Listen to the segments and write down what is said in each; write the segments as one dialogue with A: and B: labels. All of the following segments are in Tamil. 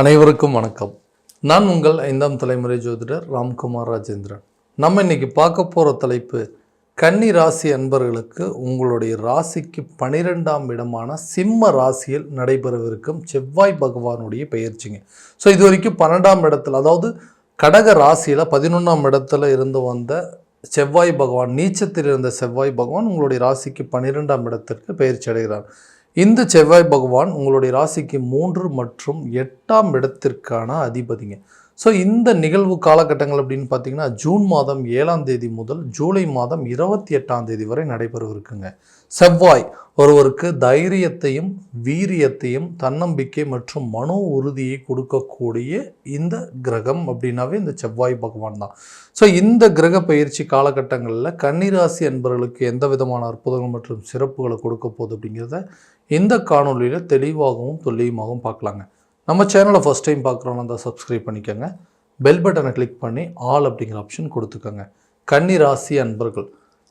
A: அனைவருக்கும் வணக்கம். நான் உங்கள் 5ஆம் தலைமுறை ஜோதிடர் ராம்குமார் ராஜேந்திரன். நம்ம இன்னைக்கு பார்க்க போகிற தலைப்பு கன்னி ராசி அன்பர்களுக்கு உங்களுடைய ராசிக்கு 12ஆம் இடமான சிம்ம ராசியில் நடைபெறவிருக்கும் செவ்வாய் பகவானுடைய பெயர்ச்சிங்க. ஸோ இது வரைக்கும் 12ஆம் இடத்துல, அதாவது கடக ராசியில் 11ஆம் இடத்துல இருந்து வந்த செவ்வாய் பகவான், நீச்சத்தில் இருந்த செவ்வாய் பகவான் உங்களுடைய ராசிக்கு 12ஆம் இடத்திற்கு பெயர்ச்சி அடைகிறார். இந்த செவ்வாய் பகவான் உங்களுடைய ராசிக்கு 3 மற்றும் 8ஆம் இடத்திற்கான அதிபதிங்க. ஸோ இந்த நிகழ்வு காலகட்டங்கள் அப்படின்னு பார்த்தீங்கன்னா ஜூன் மாதம் 7ஆம் தேதி முதல் ஜூலை மாதம் 28ஆம் தேதி வரை நடைபெறவிருக்குங்க. செவ்வாய் ஒருவருக்கு தைரியத்தையும் வீரியத்தையும் தன்னம்பிக்கை மற்றும் மனோ உறுதியை கொடுக்கக்கூடிய இந்த கிரகம் அப்படின்னாவே இந்த செவ்வாய் பகவான் தான். ஸோ இந்த கிரக பயிற்சி காலகட்டங்களில் கன்னிராசி அன்பர்களுக்கு எந்த விதமான அற்புதங்கள் மற்றும் சிறப்புகளை கொடுக்க போகுது அப்படிங்கிறத இந்த காணொலியில் தெளிவாகவும் துல்லியமாகவும் பார்க்கலாங்க. நம்ம சேனலை ஃபஸ்ட் டைம் பார்க்குறோன்னா தான் சப்ஸ்கிரைப் பண்ணிக்கோங்க. பெல் பட்டனை கிளிக் பண்ணி ஆல் அப்படிங்கிற ஆப்ஷன் கொடுத்துக்கோங்க. கன்னிராசி அன்பர்கள்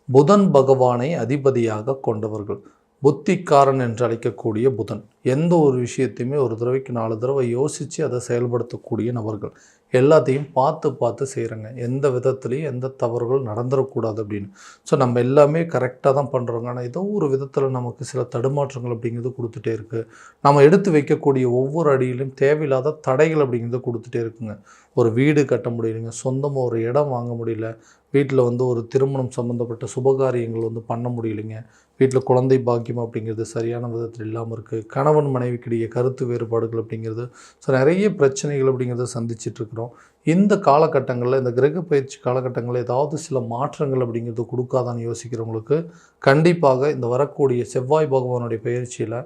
A: புதன் பகவானை அதிபதியாக கொண்டவர்கள். புத்திக்காரன் என்று அழைக்கக்கூடிய புதன் எந்த ஒரு விஷயத்தையுமே ஒரு தடவைக்கு 4 தடவை யோசித்து அதை செயல்படுத்தக்கூடிய நபர்கள். எல்லாத்தையும் பார்த்து செய்கிறாங்க. எந்த விதத்துலேயும் எந்த தவறுகள் நடந்துடக்கூடாது அப்படின்னு. ஸோ நம்ம எல்லாமே கரெக்டாக தான் பண்ணுறோங்க. ஆனால் ஏதோ ஒரு விதத்தில் நமக்கு சில தடுமாற்றங்கள் அப்படிங்கிறது கொடுத்துட்டே இருக்குது. நம்ம எடுத்து வைக்கக்கூடிய ஒவ்வொரு அடியிலும் தேவையில்லாத தடைகள் அப்படிங்கிறது கொடுத்துட்டே இருக்குங்க. ஒரு வீடு கட்ட முடியலைங்க, சொந்தமாக ஒரு இடம் வாங்க முடியல, வீட்டில் ஒரு திருமணம் சம்மந்தப்பட்ட சுபகாரியங்கள் பண்ண முடியலைங்க, வீட்டில் குழந்தை பாக்கியம் அப்படிங்கிறது சரியான விதத்தில் இல்லாமல் இருக்குது, கணவன் மனைவிக்கிடையே கருத்து வேறுபாடுகள் அப்படிங்கிறது, ஸோ நிறைய பிரச்சனைகள் அப்படிங்கிறத சந்திச்சிட்ருக்குறோம். இந்த காலகட்டங்களில், இந்த கிரக பயிற்சி காலகட்டங்களில் ஏதாவது சில மாற்றங்கள் அப்படிங்கிறது கொடுக்காதான்னு யோசிக்கிறவங்களுக்கு கண்டிப்பாக இந்த வரக்கூடிய செவ்வாய் பகவானுடைய பயிற்சியில்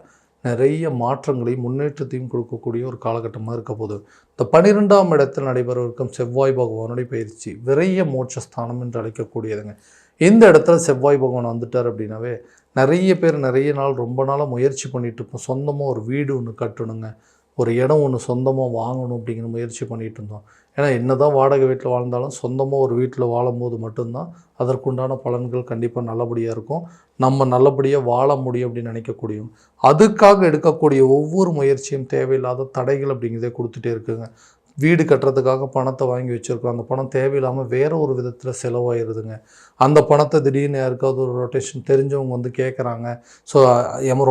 A: நிறைய மாற்றங்களையும் முன்னேற்றத்தையும் கொடுக்கக்கூடிய ஒரு காலகட்டமாக இருக்க போகுது. இந்த 12ஆம் இடத்தில் நடைபெறவிருக்கும் செவ்வாய் பகவானுடைய பயிற்சி விரைய மோட்சஸ்தானம் என்று அழைக்கக்கூடியதுங்க. இந்த இடத்துல செவ்வாய் பகவான் வந்துட்டார் அப்படின்னாவே நிறைய பேர் நிறைய நாள் ரொம்ப நாளாக முயற்சி பண்ணிகிட்டு இருப்போம். சொந்தமாக ஒரு வீடு ஒன்று கட்டணுங்க, ஒரு இடம் ஒன்று சொந்தமாக வாங்கணும் அப்படிங்கிற முயற்சி பண்ணிகிட்டு இருந்தோம். ஏன்னா என்ன தான் வாடகை வீட்டில் வாழ்ந்தாலும் சொந்தமாக ஒரு வீட்டில் வாழும்போது மட்டும்தான் அதற்குண்டான பலன்கள் கண்டிப்பாக நல்லபடியாக இருக்கும். நம்ம நல்லபடியாக வாழ முடியும் அப்படின்னு நினைக்கக்கூடியும். அதுக்காக எடுக்கக்கூடிய ஒவ்வொரு முயற்சியும் தேவையில்லாத தடைகள் அப்படிங்கிறதே கொடுத்துட்டே இருக்குங்க. வீடு கட்டுறதுக்காக பணத்தை வாங்கி வச்சுருக்கோம், அந்த பணம் தேவையில்லாமல் வேறு ஒரு விதத்தில் செலவாகிடுதுங்க. அந்த பணத்தை திடீர்னு யாருக்காவது ஒரு ரொட்டேஷன் தெரிஞ்சவங்க கேட்குறாங்க. ஸோ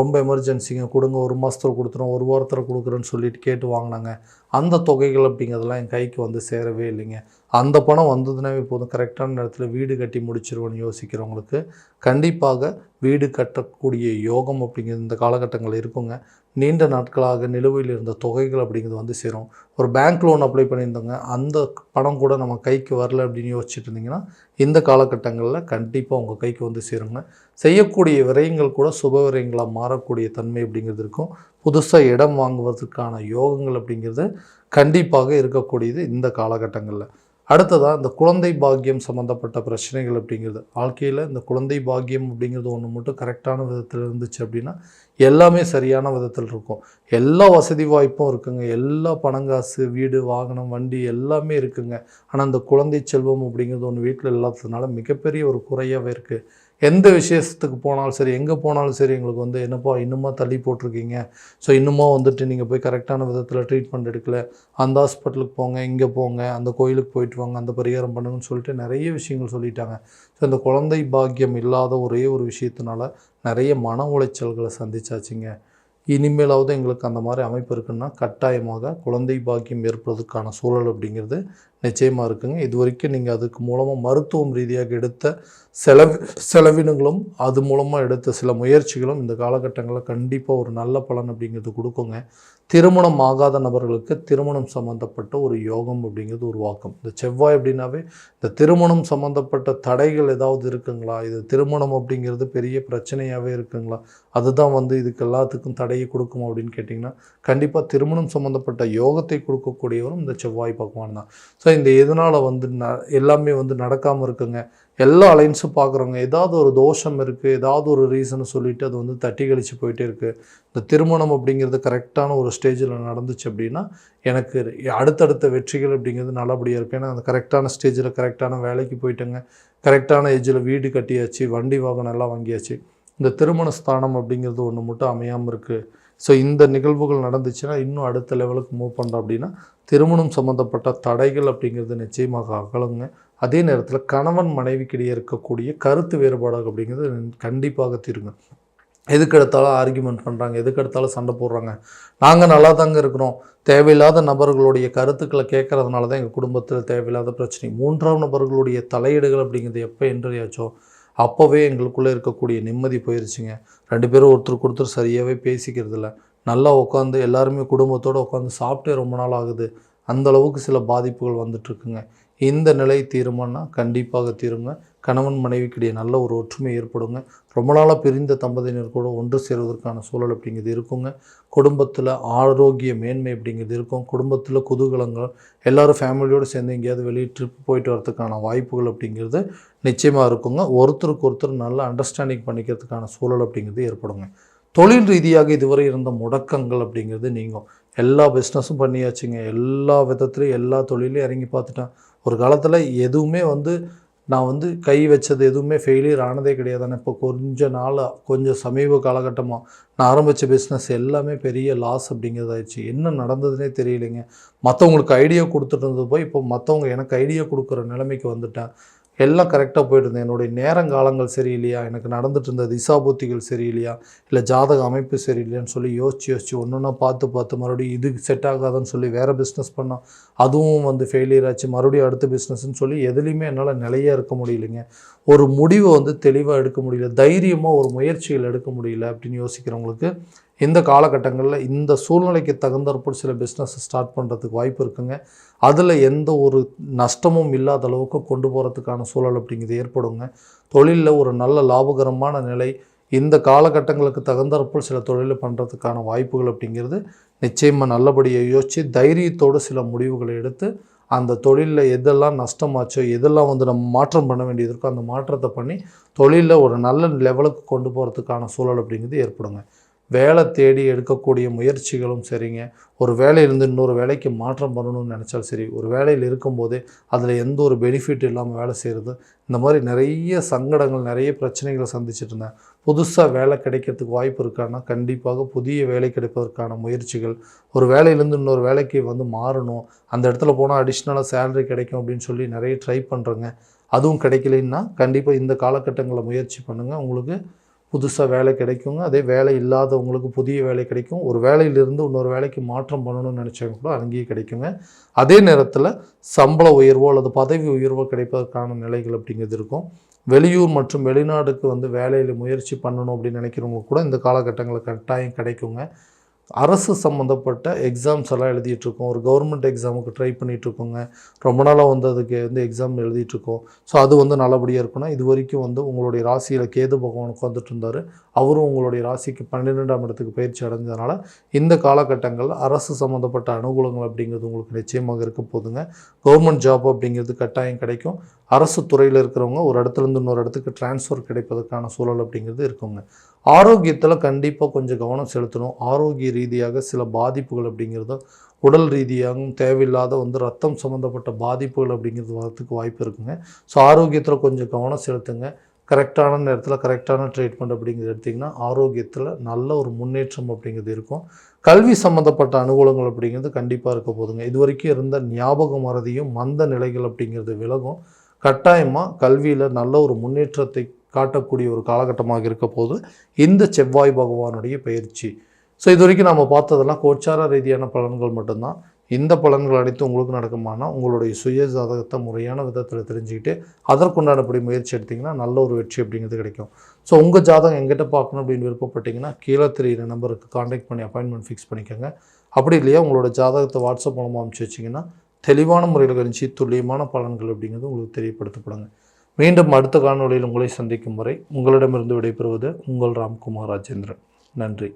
A: ரொம்ப எமர்ஜென்சிங்க, கொடுங்க, 1 மாதத்தில் கொடுத்துறோம், 1 வாரத்தில் கொடுக்குறேன்னு சொல்லிட்டு கேட்டு வாங்கினாங்க. அந்த தொகைகள் அப்படிங்கிறதெல்லாம் என் கைக்கு சேரவே இல்லைங்க. அந்த பணம் வந்ததுனாவே போதும், கரெக்டான நேரத்தில் வீடு கட்டி முடிச்சிருவோன்னு யோசிக்கிறவங்களுக்கு கண்டிப்பாக வீடு கட்டக்கூடிய யோகம் அப்படிங்கிறது இந்த காலகட்டங்களில் இருக்குங்க. நீண்ட நாட்களாக நிலுவையில் இருந்த தொகைகள் அப்படிங்கிறது சேரும். ஒரு பேங்க் லோன் அப்ளை பண்ணியிருந்தோங்க, அந்த பணம் கூட நம்ம கைக்கு வரல அப்படின்னு யோசிச்சுட்டு இருந்தீங்கன்னா இந்த காலகட்டங்களில் கண்டிப்பாக உங்கள் கைக்கு சேருங்க. செய்யக்கூடிய விரயங்கள் கூட சுப விரயங்களாக மாறக்கூடிய தன்மை அப்படிங்கிறது இருக்கும். புதுசாக இடம் வாங்குவதற்கான யோகங்கள் அப்படிங்கிறது கண்டிப்பாக இருக்கக்கூடியது இந்த காலகட்டங்களில். அடுத்ததாக இந்த குழந்தை பாக்கியம் சம்மந்தப்பட்ட பிரச்சனைகள் அப்படிங்கிறது, வாழ்க்கையில் இந்த குழந்தை பாக்கியம் அப்படிங்கிறது ஒன்று மட்டும் கரெக்டான விதத்தில் இருந்துச்சு அப்படின்னா எல்லாமே சரியான விதத்தில் இருக்கும். எல்லா வசதி வாய்ப்பும் இருக்குங்க, எல்லா பணங்காசு, வீடு, வாகனம், வண்டி எல்லாமே இருக்குங்க. ஆனால் அந்த குழந்தை செல்வம் அப்படிங்கிறது ஒன்று வீட்டில் இல்லாததுனால மிகப்பெரிய ஒரு குறையாகவே இருக்குது. எந்த விசேஷத்துக்கு போனாலும் சரி, எங்கே போனாலும் சரி, எங்களுக்கு என்னப்பா இன்னுமா தள்ளி போட்டிருக்கீங்க, ஸோ இன்னுமா நீங்கள் போய் கரெக்டான விதத்தில் ட்ரீட்மெண்ட் எடுக்கலை, அந்த ஹாஸ்பிட்டலுக்கு போங்க, இங்கே போங்க, அந்த கோயிலுக்கு போயிட்டு வாங்க, அந்த பரிகாரம் பண்ணுங்கன்னு சொல்லிட்டு நிறைய விஷயங்கள் சொல்லிட்டாங்க. ஸோ இந்த குழந்தை பாக்கியம் இல்லாத ஒரே ஒரு விஷயத்தினால நிறைய மன உளைச்சல்களை சந்திச்சாச்சுங்க. இனிமேலாவது எங்களுக்கு அந்த மாதிரி அமைப்பு இருக்குன்னா கட்டாயமாக குழந்தை பாக்கியம் ஏற்படுவதற்கான சூழல் அப்படிங்கிறது நிச்சயமாக இருக்குங்க. இது வரைக்கும் நீங்கள் அதுக்கு மூலமாக மருத்துவம் ரீதியாக எடுத்த செலவினங்களும் அது மூலமாக எடுத்த சில முயற்சிகளும் இந்த காலகட்டங்களில் கண்டிப்பாக ஒரு நல்ல பலன் அப்படிங்கிறது கொடுக்குங்க. திருமணம் ஆகாத நபர்களுக்கு திருமணம் சம்மந்தப்பட்ட ஒரு யோகம் அப்படிங்கிறது உருவாக்கும். இந்த செவ்வாய் அப்படின்னாவே இந்த திருமணம் சம்மந்தப்பட்ட தடைகள் ஏதாவது இருக்குங்களா, இது திருமணம் அப்படிங்கிறது பெரிய பிரச்சனையாகவே இருக்குங்களா, அதுதான் இதுக்கு எல்லாத்துக்கும் தடையை கொடுக்கும் அப்படின்னு கேட்டிங்கன்னா கண்டிப்பாக திருமணம் சம்மந்தப்பட்ட யோகத்தை கொடுக்கக்கூடியவரும் இந்த செவ்வாய் பகவான் தான். ஸோ இந்த எதனால் எல்லாமே நடக்காமல் இருக்குங்க. எல்லா அலைன்ஸும் பார்க்குறோங்க, ஏதாவது ஒரு தோஷம் இருக்குது, ஏதாவது ஒரு ரீசனை சொல்லிவிட்டு அது தட்டி கழிச்சு போயிட்டே இருக்குது. இந்த திருமணம் அப்படிங்கிறது கரெக்டான ஒரு ஸ்டேஜில் நடந்துச்சு அப்படின்னா எனக்கு அடுத்தடுத்த வெற்றிகள் அப்படிங்கிறது நல்லபடியாக இருக்குது. ஏன்னா அந்த கரெக்டான ஸ்டேஜில் கரெக்டான வேலைக்கு போயிட்டேங்க, கரெக்டான ஏஜில் வீடு கட்டியாச்சு, வண்டி வாகனம் எல்லாம் வாங்கியாச்சு. இந்த திருமண ஸ்தானம் அப்படிங்கிறது ஒன்று மட்டும் அமையாமல் இருக்குது. ஸோ இந்த நிகழ்வுகள் நடந்துச்சுன்னா இன்னும் அடுத்த லெவலுக்கு மூவ் பண்ணுறோம் அப்படின்னா திருமணம் சம்மந்தப்பட்ட தடைகள் அப்படிங்கிறது நிச்சயமாக அகலுங்க. அதே நேரத்தில் கணவன் மனைவிக்கிடையே இருக்கக்கூடிய கருத்து வேறுபாடு அப்படிங்கிறது கண்டிப்பாக தீருங்க. எதுக்கெடுத்தாலும் ஆர்கியூமெண்ட் பண்ணுறாங்க, எதுக்கெடுத்தாலும் சண்டை போடுறாங்க. நாங்கள் நல்லா தாங்க இருக்கிறோம். தேவையில்லாத நபர்களுடைய கருத்துக்களை கேட்கறதுனால தான் எங்கள் குடும்பத்தில் தேவையில்லாத பிரச்சனை. 3ஆம் நபர்களுடைய தலையீடுகள் அப்படிங்கிறது எப்போ என்ட்ரியாச்சோ அப்போவே எங்களுக்குள்ளே இருக்கக்கூடிய நிம்மதி போயிடுச்சுங்க. 2 பேரும் ஒருத்தருக்கு ஒருத்தர் சரியாகவே பேசிக்கிறதில்ல. நல்லா உட்காந்து எல்லாருமே குடும்பத்தோடு உட்காந்து சாப்பிட்டே ரொம்ப நாள் ஆகுது. அந்தளவுக்கு சில பாதிப்புகள் வந்துட்டுருக்குங்க. இந்த நிலை தீருமானா கண்டிப்பாக தீருங்க. கணவன் மனைவிக்கிடையே நல்ல ஒரு ஒற்றுமை ஏற்படுங்க. ரொம்ப நாளாக பிரிந்த தம்பதியினர் கூட ஒன்று சேருவதற்கான சூழல் அப்படிங்கிறது இருக்குங்க. குடும்பத்தில் ஆரோக்கிய மேன்மை அப்படிங்கிறது இருக்கும். குடும்பத்தில் குதூகலங்கள் எல்லோரும் ஃபேமிலியோடு சேர்ந்து எங்கேயாவது வெளியே ட்ரிப் போயிட்டு வரதுக்கான வாய்ப்புகள் அப்படிங்கிறது நிச்சயமாக இருக்குங்க. ஒருத்தருக்கு ஒருத்தர் நல்ல அண்டர்ஸ்டாண்டிங் பண்ணிக்கிறதுக்கான சூழல் அப்படிங்கிறது ஏற்படுங்க. தொழில் ரீதியாக இதுவரை இருந்த முடக்கங்கள் அப்படிங்கிறது நீங்கும். எல்லா பிஸ்னஸும் பண்ணியாச்சுங்க. எல்லா விதத்துலையும் எல்லா தொழிலையும் இறங்கி பார்த்துட்டேன். ஒரு காலத்தில் எதுவுமே நான் கை வச்சது எதுவுமே ஃபெயிலியர் ஆனதே கிடையாது. ஆனால் இப்போ கொஞ்சம் சமீப காலகட்டமாக நான் ஆரம்பித்த பிஸ்னஸ் எல்லாமே பெரிய லாஸ் அப்படிங்கிறதாயிடுச்சு. என்ன நடந்ததுன்னே தெரியலைங்க. மற்றவங்களுக்கு ஐடியா கொடுத்துட்டு இருந்தது போய் இப்போ மற்றவங்க எனக்கு ஐடியா கொடுக்குற நிலைமைக்கு வந்துட்டேன். எல்லாம் கரெக்டாக போய்ட்டு என்னுடைய நேரங்காலங்கள் சரியில்லையா, எனக்கு நடந்துட்டு இருந்த திசாபுத்திகள் சரியில்லையா, இல்லை ஜாதக அமைப்பு சரியில்லையான்னு சொல்லி யோசித்து ஒன்று பார்த்து மறுபடியும் இது செட் ஆகாதுன்னு சொல்லி வேறு பிஸ்னஸ் பண்ணோம். அதுவும் ஃபெயிலியர் ஆச்சு. மறுபடியும் அடுத்த பிஸ்னஸ்ன்னு சொல்லி எதுலேயுமே என்னால் நிலையாக இருக்க முடியலைங்க. ஒரு முடிவை தெளிவாக எடுக்க முடியல, தைரியமாக ஒரு முயற்சிகள் எடுக்க முடியல அப்படின்னு யோசிக்கிறவங்களுக்கு இந்த காலகட்டங்களில் இந்த சூழ்நிலைக்கு தகுந்தாற்போல் சில பிஸ்னஸ் ஸ்டார்ட் பண்ணுறதுக்கு வாய்ப்பு இருக்குங்க. அதில் எந்த ஒரு நஷ்டமும் இல்லாத அளவுக்கு கொண்டு போகிறதுக்கான சூழல் அப்படிங்கிறது ஏற்படுங்க. தொழிலில் ஒரு நல்ல லாபகரமான நிலை இந்த காலகட்டங்களுக்கு தகுந்தாற்போல் சில தொழிலை பண்ணுறதுக்கான வாய்ப்புகள் அப்படிங்கிறது நிச்சயமாக நல்லபடியாக யோசித்து தைரியத்தோடு சில முடிவுகளை எடுத்து அந்த தொழிலில் எதெல்லாம் நஷ்டமாச்சோ எதெல்லாம் நம்ம மாற்றம் பண்ண வேண்டியது இருக்கோ அந்த மாற்றத்தை பண்ணி தொழிலில் ஒரு நல்ல லெவலுக்கு கொண்டு போகிறதுக்கான சூழல் அப்படிங்கிறது ஏற்படுங்க. வேலை தேடி எடுக்கக்கூடிய முயற்சிகளும் சரிங்க. ஒரு வேலையிலேருந்து இன்னொரு வேலைக்கு மாற்றம் பண்ணணும்னு நினச்சாலும் சரி, ஒரு வேலையில் இருக்கும்போதே அதில் எந்த ஒரு பெனிஃபிட் இல்லாமல் வேலை செய்கிறது, இந்த மாதிரி நிறைய சங்கடங்கள் நிறைய பிரச்சனைகளை சந்திச்சுட்டு இருந்தேன். புதுசாக வேலை கிடைக்கிறதுக்கு வாய்ப்பு இருக்கான்னா கண்டிப்பாக புதிய வேலை கிடைப்பதற்கான முயற்சிகள், ஒரு வேலையிலேருந்து இன்னொரு வேலைக்கு மாறணும், அந்த இடத்துல போனால் அடிஷ்னலாக சேலரி கிடைக்கும் அப்படின்னு சொல்லி நிறைய ட்ரை பண்ணுறேங்க. அதுவும் கிடைக்கலைன்னா கண்டிப்பாக இந்த காலகட்டங்களில் முயற்சி பண்ணுங்கள். உங்களுக்கு புதுசாக வேலை கிடைக்குங்க. அதே வேலை இல்லாதவங்களுக்கு புதிய வேலை கிடைக்கும். ஒரு வேலையிலிருந்து இன்னொரு வேலைக்கு மாற்றம் பண்ணணும்னு நினச்சவங்க கூட அங்கேயும் கிடைக்குங்க. அதே நேரத்தில் சம்பள உயர்வோ அல்லது பதவி உயர்வோ கிடைப்பதற்கான நிலைகள் அப்படிங்கிறது இருக்கும். வெளியூர் மற்றும் வெளிநாடுக்கு வேலையில் முயற்சி பண்ணணும் அப்படின்னு நினைக்கிறவங்க கூட இந்த காலகட்டங்களில் கட்டாயம் கிடைக்குங்க. அரசு சம்மந்தப்பட்ட எக்ஸாம்ஸ் எல்லாம் எழுதிட்டுருக்கோம். ஒரு கவர்மெண்ட் எக்ஸாமுக்கு ட்ரை பண்ணிகிட்ருக்கோங்க. ரொம்ப நாளாக அதுக்கு எக்ஸாம் எழுதிட்டுருக்கோம். ஸோ அது நல்லபடியாக இருக்குன்னா இது வரைக்கும் உங்களுடைய ராசியில் கேது பகவான் உட்காந்துட்டு இருந்தார். அவரும் உங்களுடைய ராசிக்கு 12ஆம் இடத்துக்கு பயிற்சி அடைஞ்சதுனால இந்த காலகட்டங்களில் அரசு சம்மந்தப்பட்ட அனுகூலங்கள் அப்படிங்கிறது உங்களுக்கு நிச்சயமாக இருக்க போதுங்க. கவர்மெண்ட் ஜாப் அப்படிங்கிறது கட்டாயம் கிடைக்கும். அரசு துறையில் இருக்கிறவங்க ஒரு இடத்துலேருந்து இன்னொரு இடத்துக்கு டிரான்ஸ்ஃபர் கிடைப்பதற்கான சூழல் அப்படிங்கிறது இருக்குங்க. ஆரோக்கியத்தில் கண்டிப்பாக கொஞ்சம் கவனம் செலுத்தணும். ஆரோக்கிய ரீதியாக சில பாதிப்புகள் அப்படிங்கிறது உடல் ரீதியாகவும் தேவையில்லாத ரத்தம் சம்மந்தப்பட்ட பாதிப்புகள் அப்படிங்கிறது வரத்துக்கு வாய்ப்பு இருக்குங்க. ஸோ ஆரோக்கியத்தில் கொஞ்சம் கவனம் செலுத்துங்க. கரெக்டான நேரத்தில் கரெக்டான ட்ரீட்மெண்ட் அப்படிங்கிறது எடுத்திங்கன்னா ஆரோக்கியத்தில் நல்ல ஒரு முன்னேற்றம் அப்படிங்கிறது இருக்கும். கல்வி சம்மந்தப்பட்ட அனுகூலங்கள் அப்படிங்கிறது கண்டிப்பாக இருக்க போதுங்க. இது வரைக்கும் இருந்த ஞாபக மறதியும் மந்த நிலைகள் அப்படிங்கிறது விலகும். கட்டாயமாக கல்வியில் நல்ல ஒரு முன்னேற்றத்தை காட்டக்கூடிய ஒரு காலகட்டமாக இருக்க போது இந்த செவ்வாய் பகவானுடைய பயிற்சி. ஸோ இது வரைக்கும் நம்ம பார்த்ததெல்லாம் கோச்சார ரீதியான பலன்கள் மட்டும்தான். இந்த பலன்கள் அனைத்து உங்களுக்கு நடக்குமானா உங்களுடைய சுய ஜாதகத்தை முறையான விதத்தில் தெரிஞ்சுக்கிட்டு அதற்குண்டானபடி முயற்சி எடுத்திங்கன்னா நல்ல ஒரு வெற்றி அப்படிங்கிறது கிடைக்கும். ஸோ உங்கள் ஜாதகம் எங்கிட்ட பார்க்கணும் அப்படின்னு விருப்பப்பட்டிங்கன்னா கீழே தெரிகிற நம்பருக்கு காண்டாக்ட் பண்ணி அப்பாயின்மெண்ட் ஃபிக்ஸ் பண்ணிக்கோங்க. அப்படி இல்லையா உங்களோட ஜாதகத்தை வாட்ஸ்அப் மூலமாக அனுப்பிச்சி வச்சிங்கன்னா தெளிவான முறையில் கணிச்சு துல்லியமான பலன்கள் அப்படிங்கிறது உங்களுக்கு தெரியப்படுத்தப்படுங்க. மீண்டும் அடுத்த காணொளியில் உங்களை சந்திக்கும் வரை உங்களிடமிருந்து விடைபெறுவது உங்கள் ராம்குமார் ராஜேந்திரன். நன்றி.